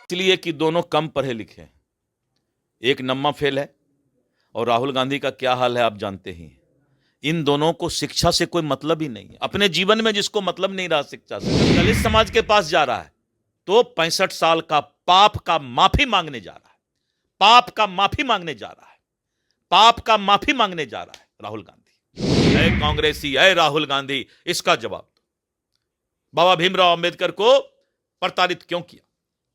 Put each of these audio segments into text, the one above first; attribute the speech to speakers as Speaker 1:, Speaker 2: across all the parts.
Speaker 1: इसलिए कि दोनों कम पढ़े लिखे हैं। एक नम्मा फेल है और राहुल गांधी का क्या हाल है आप जानते ही हैं। इन दोनों को शिक्षा से कोई मतलब ही नहीं है। अपने जीवन में जिसको मतलब नहीं रहा शिक्षा से, दलित समाज के पास जा रहा है तो 65 साल का पाप का माफी मांगने जा रहा है। पाप का माफी मांगने जा रहा है। पाप का माफी मांगने जा रहा है राहुल गांधी। ऐ कांग्रेसी, ऐ राहुल गांधी, इसका जवाब दो। बाबा भीमराव अंबेडकर को प्रताड़ित क्यों किया?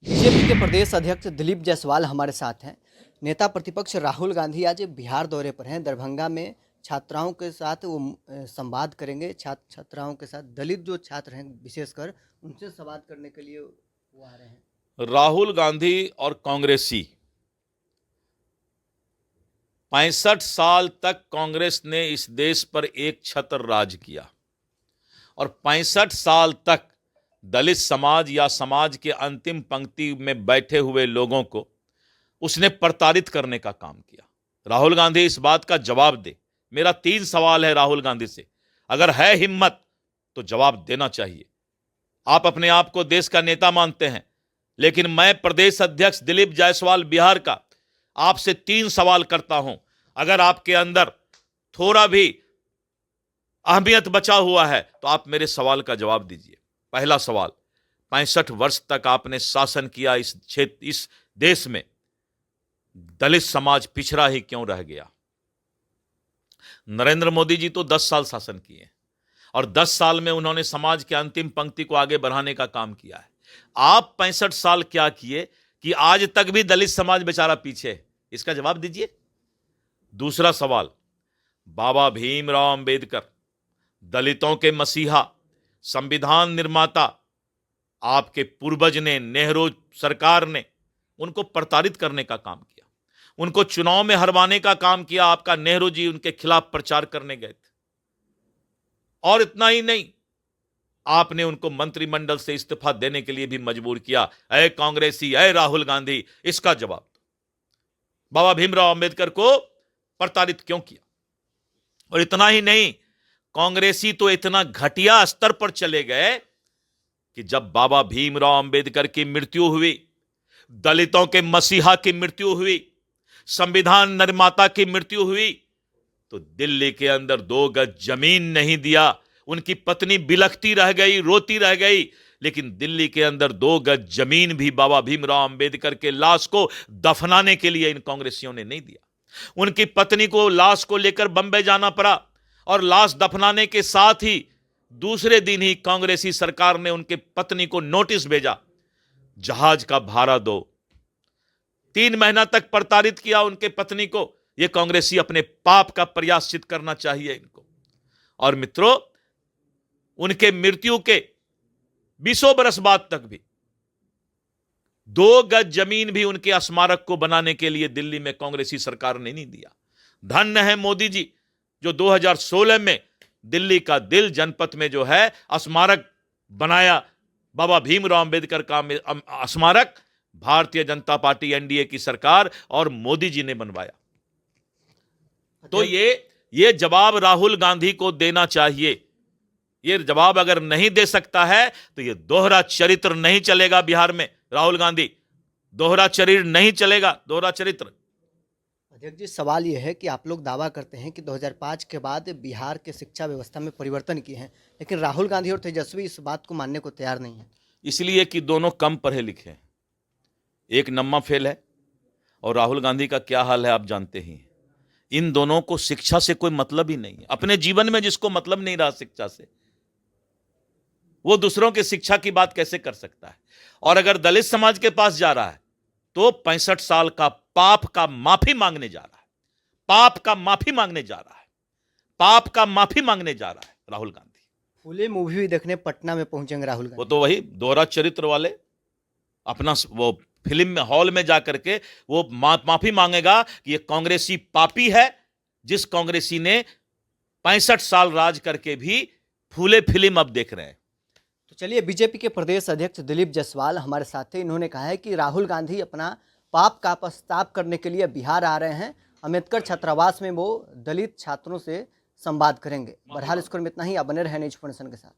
Speaker 2: बीजेपी के प्रदेश अध्यक्ष दिलीप जायसवाल हमारे साथ हैं। नेता प्रतिपक्ष राहुल गांधी आज बिहार दौरे पर हैं। दरभंगा में छात्राओं के साथ वो संवाद करेंगे। छात्राओं के साथ दलित जो छात्र हैं विशेषकर उनसे संवाद करने के लिए वो आ रहे हैं।
Speaker 1: राहुल गांधी और कांग्रेसी 65 साल तक कांग्रेस ने इस देश पर एक छत्र राज किया और 65 साल तक दलित समाज या समाज के अंतिम पंक्ति में बैठे हुए लोगों को उसने प्रताड़ित करने का काम किया। राहुल गांधी इस बात का जवाब दे। मेरा 3 सवाल है राहुल गांधी से, अगर है हिम्मत तो जवाब देना चाहिए। आप अपने आप को देश का नेता मानते हैं, लेकिन मैं प्रदेश अध्यक्ष दिलीप जायसवाल बिहार का आपसे 3 सवाल करता हूं। अगर आपके अंदर थोड़ा भी अहमियत बचा हुआ है तो आप मेरे सवाल का जवाब दीजिए। पहला सवाल, 65 वर्ष तक आपने शासन किया इस क्षेत्र, इस देश में दलित समाज पिछड़ा ही क्यों रह गया? नरेंद्र मोदी जी तो 10 साल शासन किए और 10 साल में उन्होंने समाज के अंतिम पंक्ति को आगे बढ़ाने का काम किया है। आप 65 साल क्या किए कि आज तक भी दलित समाज बेचारा पीछे है? इसका जवाब दीजिए। दूसरा सवाल, बाबा भीमराव अंबेडकर, दलितों के मसीहा, संविधान निर्माता, आपके पूर्वज ने, नेहरू सरकार ने उनको प्रताड़ित करने का काम किया, उनको चुनाव में हरवाने का काम किया। आपका नेहरू जी उनके खिलाफ प्रचार करने गए थे और इतना ही नहीं, आपने उनको मंत्रिमंडल से इस्तीफा देने के लिए भी मजबूर किया। ऐ कांग्रेसी, ऐ राहुल गांधी, इसका जवाब दो। बाबा भीमराव अंबेडकर को प्रताड़ित क्यों किया? और इतना ही नहीं, कांग्रेसी तो इतना घटिया स्तर पर चले गए कि जब बाबा भीमराव अंबेडकर की मृत्यु हुई, दलितों के मसीहा की मृत्यु हुई, संविधान निर्माता की मृत्यु हुई, तो दिल्ली के अंदर 2 गज जमीन नहीं दिया। उनकी पत्नी बिलखती रह गई, रोती रह गई, लेकिन दिल्ली के अंदर 2 गज जमीन भी बाबा भीमराव अंबेडकर के लाश को दफनाने के लिए इन कांग्रेसियों ने नहीं दिया। उनकी पत्नी को लाश को लेकर बंबई जाना पड़ा और लाश दफनाने के साथ ही दूसरे दिन ही कांग्रेसी सरकार ने उनके पत्नी को नोटिस भेजा, जहाज का भाड़ा दो। 3 महीना तक प्रताड़ित किया उनके पत्नी को। यह कांग्रेसी अपने पाप का प्रायश्चित करना चाहिए इनको। और मित्रों, उनके मृत्यु के 20 बरस बाद तक भी 2 गज जमीन भी उनके स्मारक को बनाने के लिए दिल्ली में कांग्रेसी सरकार ने नहीं दिया। धन्य है मोदी जी जो 2016 में दिल्ली का दिल जनपथ में जो है स्मारक बनाया। बाबा भीमराव अंबेडकर का स्मारक भारतीय जनता पार्टी एनडीए की सरकार और मोदी जी ने बनवाया। तो ये जवाब राहुल गांधी को देना चाहिए। ये जवाब अगर नहीं दे सकता है तो ये दोहरा चरित्र नहीं चलेगा बिहार में। राहुल गांधी, दोहरा चरित्र नहीं चलेगा, दोहरा चरित्र।
Speaker 2: अध्यक्ष जी, सवाल यह है कि आप लोग दावा करते हैं कि 2005 के बाद बिहार के शिक्षा व्यवस्था में परिवर्तन किए हैं, लेकिन राहुल गांधी और तेजस्वी इस बात को मानने को तैयार नहीं है।
Speaker 1: इसलिए कि दोनों कम पढ़े लिखे हैं। एक नम्मा फेल है और राहुल गांधी का क्या हाल है आप जानते ही हैं। इन दोनों को शिक्षा से कोई मतलब ही नहीं है। अपने जीवन में जिसको मतलब नहीं रहा शिक्षा से, वो दूसरों की शिक्षा की बात कैसे कर सकता है? और अगर दलित समाज के पास जा रहा है तो 65 साल का पाप का माफी मांगने जा रहा है। पाप का माफी मांगने जा रहा है। पाप का माफी मांगने जा रहा है राहुल गांधी।
Speaker 2: फूले मूवी भी देखने पटना में पहुंचेंगे राहुल गांधी।
Speaker 1: वो तो वही दोहरा चरित्र वाले अपना वो फिल्म में हॉल में जाकर के वो माफी मांगेगा कि ये कांग्रेसी पापी है, जिस कांग्रेसी ने 65 साल राज करके भी फूले फिल्म अब देख रहे हैं।
Speaker 2: तो चलिए, बीजेपी के प्रदेश अध्यक्ष दिलीप जायसवाल हमारे साथ थे। इन्होंने कहा है कि राहुल गांधी अपना पाप का पश्चाताप करने के लिए बिहार आ रहे हैं। अम्बेडकर छात्रावास में वो दलित छात्रों से संवाद करेंगे। बहरहाल, स्कोर में इतना ही। आप बने रहे न्यूज़ 24 के साथ।